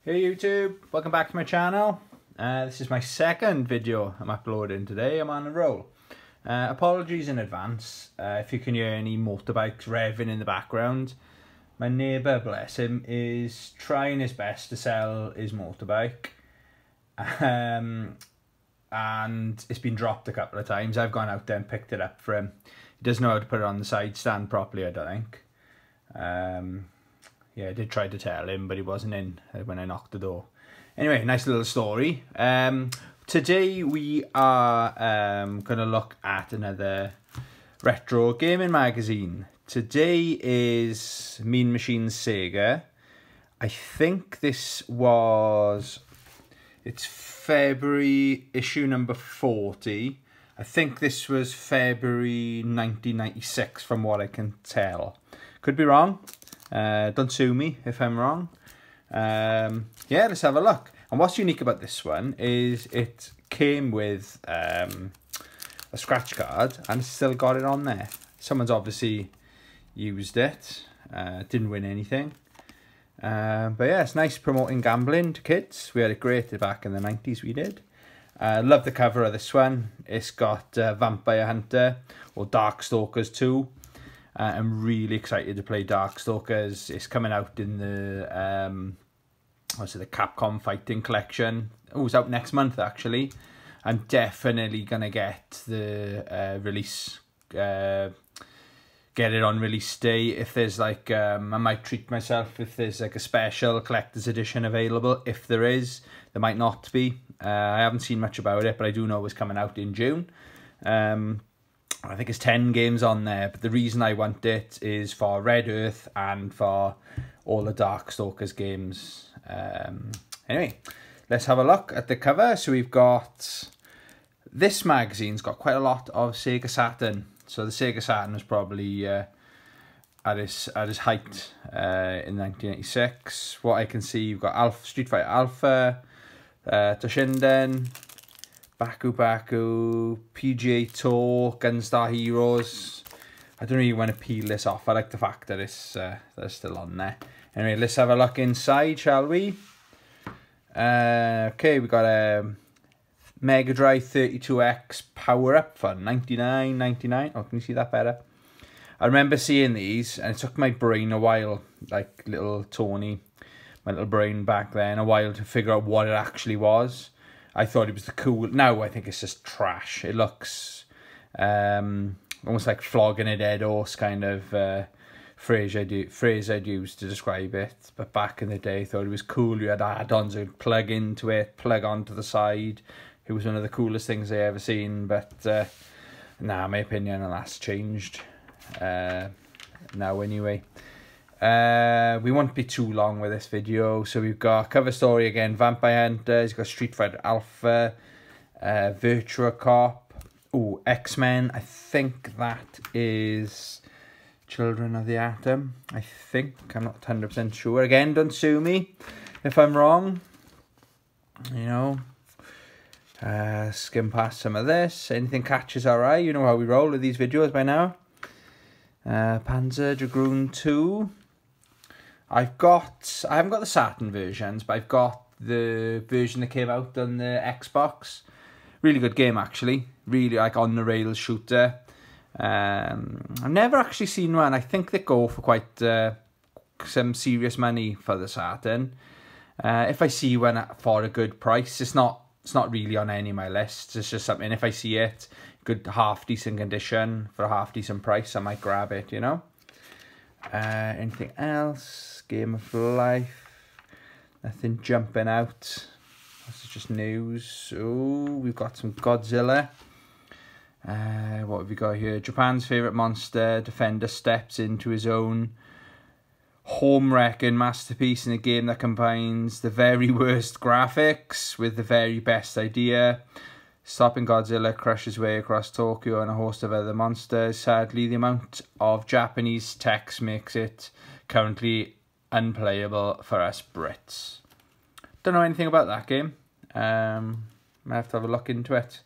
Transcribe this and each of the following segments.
Hey YouTube, welcome back to my channel. This is my second video I'm uploading today. I'm on a roll. Apologies in advance if you can hear any motorbikes revving in the background. My neighbour, bless him, is trying his best to sell his motorbike. And it's been dropped a couple of times. I've gone out there and picked it up for him. He doesn't know how to put it on the side stand properly, I don't think. Yeah, I did try to tell him, but he wasn't in when I knocked the door. Anyway, nice little story. Today we are going to look at another retro gaming magazine. Today is Mean Machines Sega. I think this was... It's February issue number 40. I think this was February 1996 from what I can tell. Could be wrong. Don't sue me if I'm wrong. Yeah, let's have a look. And what's unique about this one is it came with a scratch card and it's still got it on there. Someone's obviously used it. Didn't win anything. But yeah, it's nice promoting gambling to kids. We had it great back in the 90s, we did. Love the cover of this one. It's got Vampire Hunter or Darkstalkers 2. I'm really excited to play Darkstalkers. It's coming out in the the Capcom Fighting Collection. Oh, it's out next month actually. I'm definitely gonna get the release. Get it on release day. If there's like I might treat myself if there's like a special collector's edition available. If there is, there might not be. I haven't seen much about it, but I do know it's coming out in June. I think it's 10 games on there, but the reason I want it is for Red Earth and for all the Darkstalkers games. Anyway, let's have a look at the cover. So we've got... This magazine's got quite a lot of Sega Saturn. So the Sega Saturn was probably at its height in 1986. What I can see, you've got Street Fighter Alpha, Toshinden, Baku Baku, PGA Tour, Gunstar Heroes. I don't really want to peel this off. I like the fact that it's still on there. Anyway, let's have a look inside, shall we? Okay, we got a Mega Drive 32X Power Up for $99.99. Oh, can you see that better? I remember seeing these, and it took my brain a while, like little Tony, my little brain back then, a while to figure out what it actually was. I thought it was the cool... Now I think it's just trash. It looks almost like flogging a dead horse kind of phrase I'd use to describe it. But back in the day, I thought it was cool. You had add-ons that would plug into it, plug onto the side. It was one of the coolest things I ever seen. But nah, my opinion on that's changed now anyway. We won't be too long with this video. So we've got cover story again, Vampire Hunter. He's got Street Fighter Alpha, Virtua Cop, oh, X-Men. I think that is Children of the Atom. I think, I'm not 100% sure. Again, don't sue me if I'm wrong. You know, skim past some of this. Anything catches our eye. You know how we roll with these videos by now. Panzer Dragoon 2. I haven't got the Saturn versions, but I've got the version that came out on the Xbox. Really good game, actually. Really like on the rails shooter. I've never actually seen one. I think they go for quite some serious money for the Saturn. If I see one for a good price, it's not really on any of my lists. It's just something, if I see it, good half decent condition for a half decent price, I might grab it, you know. Anything else? Game of Life. Nothing jumping out. This is just news. Oh, we've got some Godzilla. What have we got here? Japan's favourite monster. Defender steps into his own home-wrecking masterpiece in a game that combines the very worst graphics with the very best idea. Stopping Godzilla crushes way across Tokyo and a host of other monsters. Sadly, the amount of Japanese text makes it currently unplayable for us Brits. Don't know anything about that game. I have to have a look into it.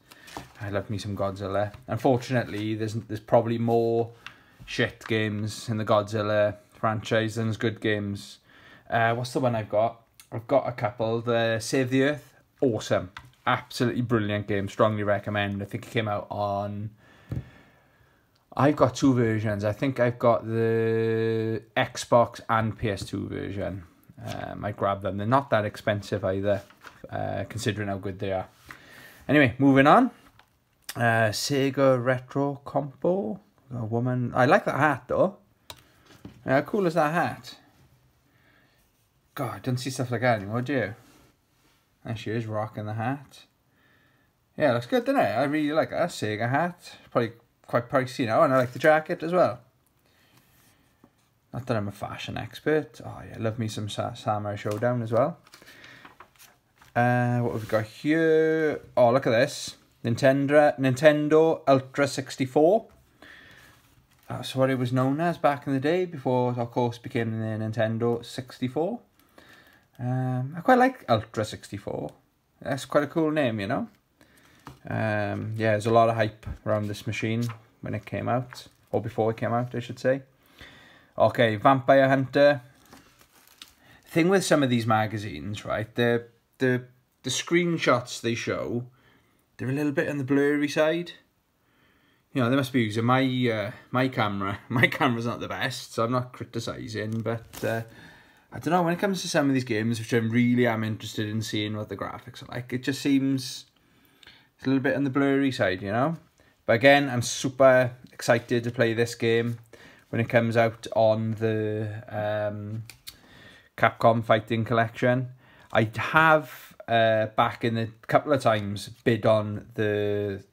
I love me some Godzilla. Unfortunately, there's probably more shit games in the Godzilla franchise than there's good games. What's the one I've got? I've got a couple. The Save the Earth, awesome. Absolutely brilliant game. Strongly recommend. I think it came out on... I've got 2 versions. I think I've got the Xbox and PS2 version. I grabbed them. They're not that expensive either, considering how good they are. Anyway, moving on. Sega Retro Combo. A woman. I like that hat though. How cool is that hat? God, I don't see stuff like that anymore, do you? There she is, rocking the hat. Yeah, looks good, doesn't it? I really like that Sega hat. Probably quite pricey now, and I like the jacket as well. Not that I'm a fashion expert. Oh yeah, love me some Samurai Showdown as well. What have we got here? Oh, look at this. Nintendo Ultra 64. That's what it was known as back in the day, before it of course became the Nintendo 64. I quite like Ultra 64. That's quite a cool name, you know. Yeah, there's a lot of hype around this machine when it came out, or before it came out, I should say. Okay, Vampire Hunter. Thing with some of these magazines, right? The screenshots they show, they're a little bit on the blurry side. You know, they must be using my camera. My camera's not the best, so I'm not criticising, but I don't know, when it comes to some of these games, which I really am interested in seeing what the graphics are like, it just seems it's a little bit on the blurry side, you know? But again, I'm super excited to play this game when it comes out on the Capcom Fighting Collection. I have back in the couple of times bid on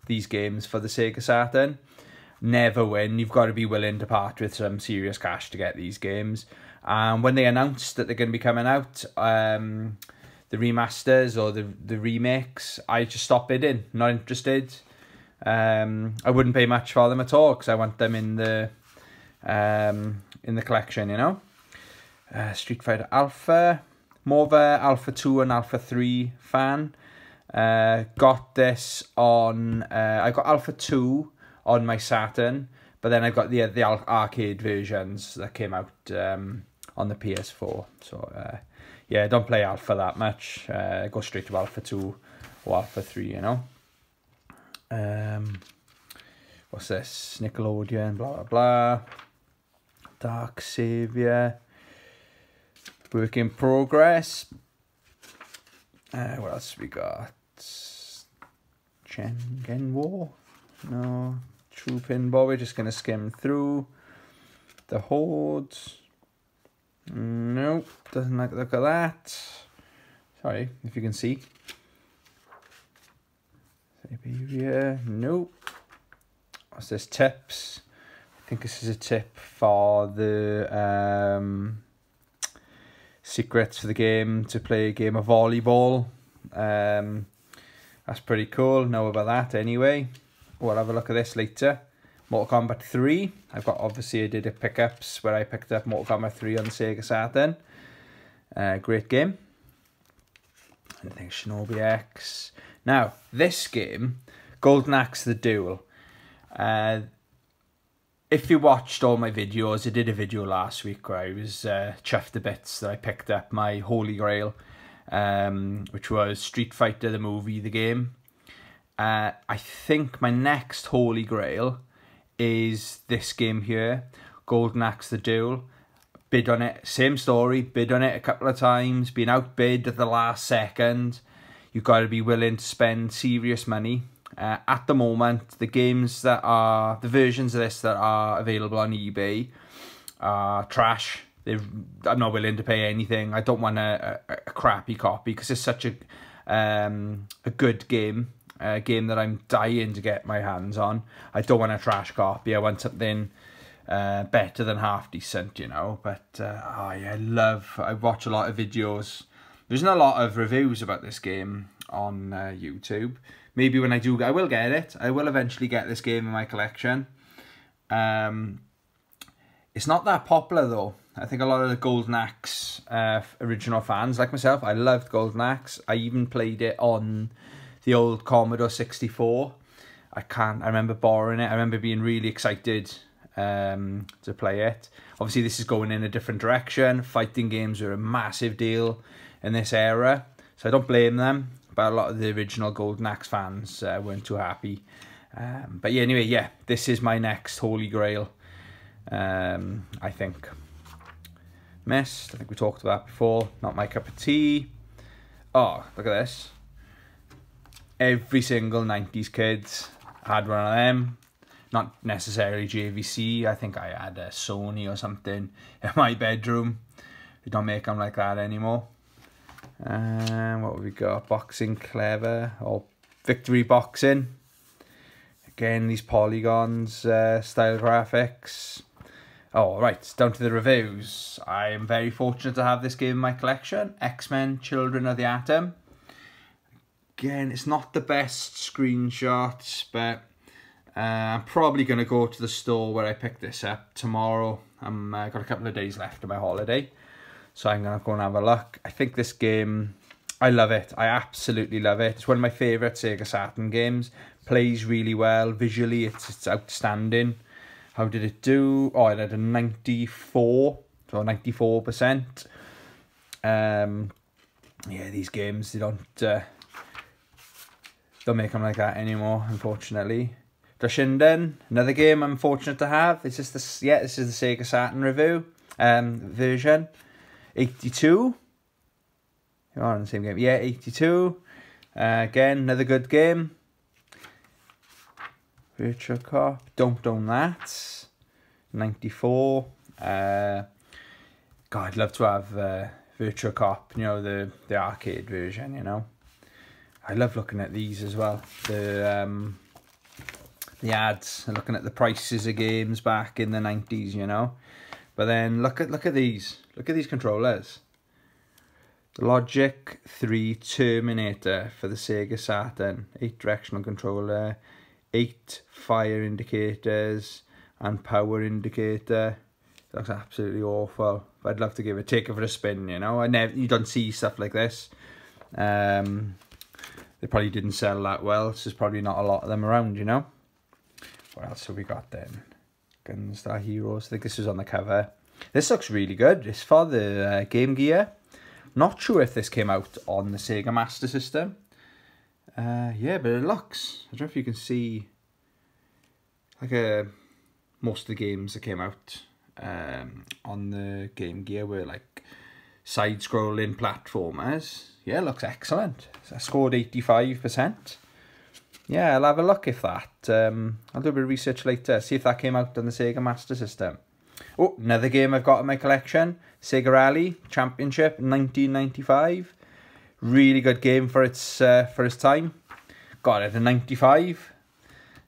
these games for the Sega Saturn. Never win. You've got to be willing to part with some serious cash to get these games. And when they announced that they're going to be coming out, the remasters or the remakes, I just stopped bidding. Not interested. I wouldn't pay much for them at all because I want them in the collection, you know. Street Fighter Alpha. More of a Alpha 2 and Alpha 3 fan. Got this on... I got Alpha 2 on my Saturn, but then I got the arcade versions that came out on the PS4. So, yeah, don't play Alpha that much. Go straight to Alpha 2 or Alpha 3, you know. What's this? Nickelodeon, blah, blah, blah. Dark Savior. Work in progress. What else we got? Gen War? No. True Pinball. We're just going to skim through. The Hordes. Nope. Doesn't like the look of that. Sorry, if you can see. Siberia. Nope. What's this? Tips. I think this is a tip for the... secrets for the game, to play a game of volleyball. That's pretty cool. Know about that anyway. We'll have a look at this later. Mortal Kombat 3. Obviously I did a pickups where I picked up Mortal Kombat 3 on the Sega Saturn. Great game. I think Shinobi X. Now, this game, Golden Axe the Duel. If you watched all my videos, I did a video last week where I was chuffed to bits that I picked up my Holy Grail, which was Street Fighter, the movie, the game. I think my next Holy Grail is this game here, Golden Axe the Duel. Bid on it, same story, bid on it a couple of times, been outbid at the last second. You've got to be willing to spend serious money. At the moment, the versions of this that are available on eBay are trash. I'm not willing to pay anything. I don't want a crappy copy because it's such a good game, a game that I'm dying to get my hands on. I don't want a trash copy. I want something better than half decent, you know. But oh yeah, I watch a lot of videos. There's not a lot of reviews about this game on YouTube. Maybe when I do, I will get it. I will eventually get this game in my collection. It's not that popular though. I think a lot of the Golden Axe original fans, like myself, I loved Golden Axe. I even played it on the old Commodore 64. I remember borrowing it. I remember being really excited to play it. Obviously, this is going in a different direction. Fighting games are a massive deal in this era, so I don't blame them. But a lot of the original Golden Axe fans weren't too happy. But yeah, anyway, yeah, this is my next Holy Grail, I think. Mist, I think we talked about that before, not my cup of tea. Oh, look at this. Every single 90s kid had one of them. Not necessarily JVC, I think I had a Sony or something in my bedroom. They don't make them like that anymore. What have we got? Boxing Clever, or Victory Boxing. Again, these polygons, style graphics. Oh, right, down to the reviews. I am very fortunate to have this game in my collection. X-Men Children of the Atom. Again, it's not the best screenshots, but I'm probably going to go to the store where I picked this up tomorrow. I've got a couple of days left of my holiday, so I'm going to go and have a look. I think this game, I love it. I absolutely love it. It's one of my favourite Sega Saturn games. Plays really well. Visually, it's outstanding. How did it do? Oh, it had a 94, so 94%. Yeah, these games, they don't make them like that anymore, unfortunately. Doshinden, another game I'm fortunate to have. This is the Sega Saturn review version. 82. You're on the same game. Yeah, 82. Again, another good game. Virtual Cop, don't own that. 94. God, I'd love to have Virtual Cop, you know, the arcade version, you know. I love looking at these as well. The ads, and looking at the prices of games back in the 90s, you know. But then look at these. Look at these controllers. The Logic 3 Terminator for the Sega Saturn. 8 directional controller. 8 fire indicators and power indicator. It looks absolutely awful, but I'd love to take it for a spin, you know. You don't see stuff like this. They probably didn't sell that well, so there's probably not a lot of them around, you know. What else have we got then? Gunstar Heroes, I think this was on the cover. This looks really good. It's for the Game Gear. Not sure if this came out on the Sega Master System. Yeah, but it looks, I don't know if you can see, like most of the games that came out on the Game Gear were like side-scrolling platformers. Yeah, it looks excellent. So I scored 85%. Yeah, I'll have a look if that. I'll do a bit of research later, see if that came out on the Sega Master System. Oh, another game I've got in my collection, Sega Rally Championship 1995. Really good game for its time. Got it a 95.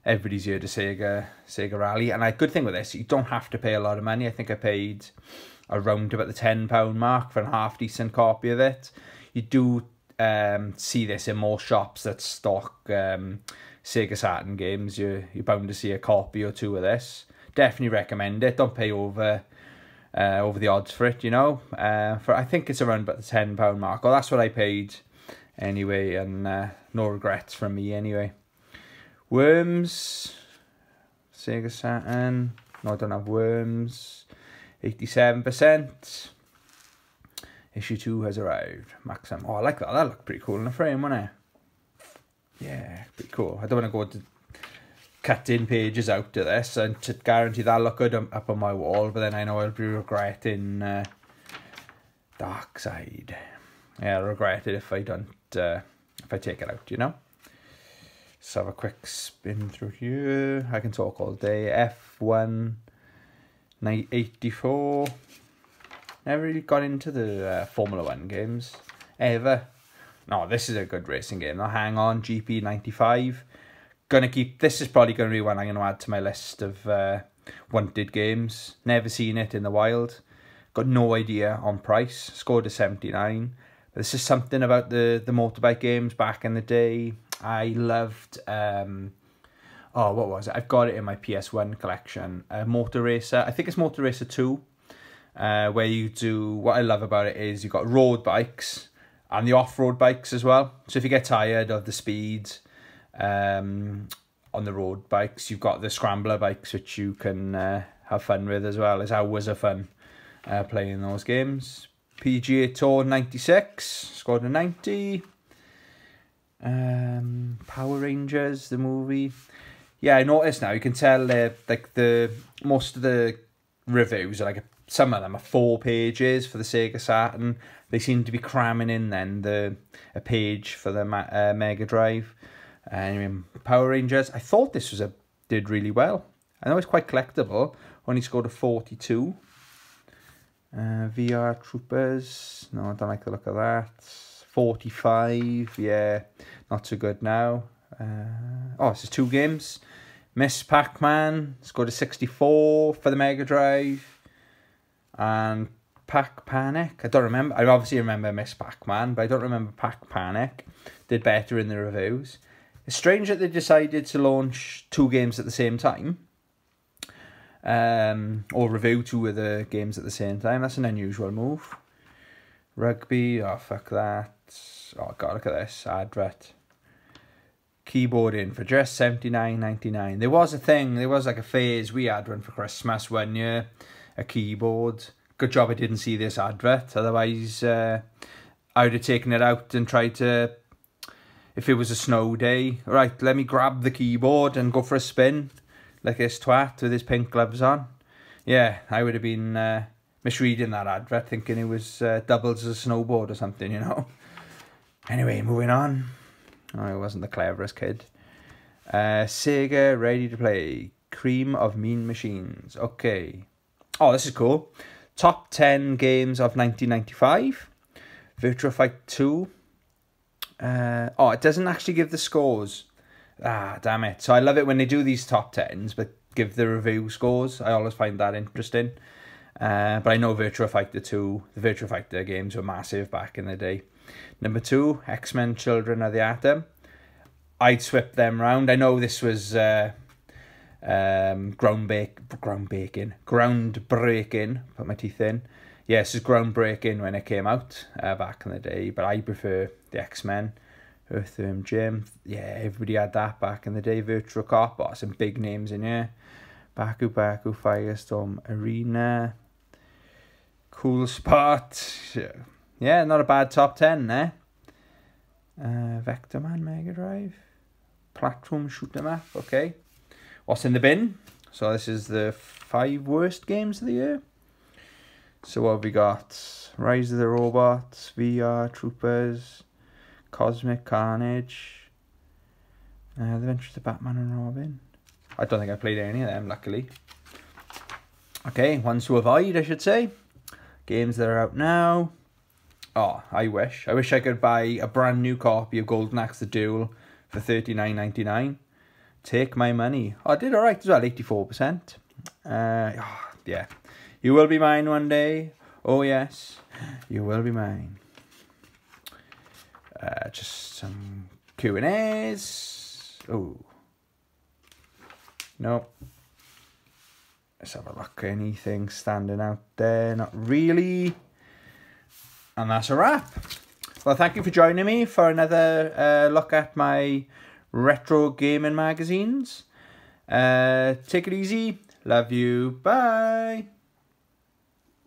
Everybody's heard of Sega Rally, and a good thing with this, you don't have to pay a lot of money. I think I paid around about the £10 mark for a half decent copy of it. You do see this in more shops that stock Sega Saturn games. You're bound to see a copy or two of this. Definitely recommend it. Don't pay over the odds for it, you know. I think it's around about the £10 mark. Well, that's what I paid anyway, and no regrets from me anyway. Worms, Sega Saturn. No, I don't have Worms. 87%. Issue 2 has arrived. Maxim. Oh, I like that. That looked pretty cool in the frame, wasn't it? Yeah, pretty cool. I don't want to go to cutting pages out of this and to guarantee that'll look good up on my wall, but then I know I'll be regretting Dark Side. Yeah, I'll regret it if I don't, if I take it out, you know? Let's have a quick spin through here. I can talk all day. F1 84. Never really got into the Formula 1 games, ever. No, this is a good racing game. Now, hang on, GP 95. This is probably going to be one I'm going to add to my list of wanted games. Never seen it in the wild. Got no idea on price. Scored a 79. But this is something about the motorbike games back in the day. I loved, what was it? I've got it in my PS1 collection. Motor Racer. I think it's Motor Racer 2. Where you do, what I love about it is you've got road bikes and the off-road bikes as well. So if you get tired of the speed on the road bikes, you've got the scrambler bikes which you can have fun with as well. It's hours of fun playing those games. PGA Tour 96, scored a 90. Power Rangers, the movie. Yeah, I noticed now, you can tell like most of the reviews are like, some of them are 4 pages for the Sega Saturn. They seem to be cramming in then a page for the Mega Drive. Anyway, Power Rangers, I thought this did really well. I know it's quite collectible, only scored a 42. VR Troopers, no, I don't like the look of that. 45, yeah, not so good now. This is 2 games. Miss Pac-Man scored a 64 for the Mega Drive. And Pac Panic, I don't remember. I obviously remember Miss Pac-Man, but I don't remember Pac Panic. Did better in the reviews. It's strange that they decided to launch 2 games at the same time. Or review 2 of the games at the same time. That's an unusual move. Rugby, oh fuck that. Oh god, look at this advert. Keyboarding for just $79.99. There was a thing, there was like a phase we had one for Christmas one year, a keyboard. Good job I didn't see this advert, otherwise I would have taken it out and tried to, if it was a snow day, right, let me grab the keyboard and go for a spin like this twat with his pink gloves on. Yeah, I would have been misreading that advert, thinking it was doubles as a snowboard or something, you know. Anyway, moving on. I wasn't the cleverest kid. Sega Ready to Play. Cream of Mean Machines. Okay. Oh, this is cool. Top 10 games of 1995. Virtua Fighter 2. It doesn't actually give the scores. Ah, damn it. So I love it when they do these top 10s, but give the review scores. I always find that interesting. But I know Virtua Fighter 2, the Virtua Fighter games were massive back in the day. Number 2, X-Men Children of the Atom. I'd swip them round. I know this was groundbreaking. Put my teeth in. Yes, this is groundbreaking when it came out back in the day. But I prefer the X-Men. Earthworm Jim. Yeah, everybody had that back in the day. Virtua Cop. Oh, some big names in here. Baku Baku, Firestorm Arena. Cool Spot. Yeah, not a bad top 10 there. Vector Man Mega Drive. Platform shoot 'em up. Okay. What's in the bin? So this is the 5 worst games of the year. So what have we got? Rise of the Robots, VR Troopers, Cosmic Carnage, The Adventures of Batman and Robin. I don't think I played any of them, luckily. Okay, ones to avoid, I should say. Games that are out now. Oh, I wish I could buy a brand new copy of Golden Axe the Duel for $39.99. Take my money. Oh, I did alright as well, 84%. Yeah. You will be mine one day. Oh yes, you will be mine. Just some Q&As. Oh. No. Let's have a look. Anything standing out there? Not really. And that's a wrap. Well, thank you for joining me for another look at my retro gaming magazines. Take it easy. Love you. Bye.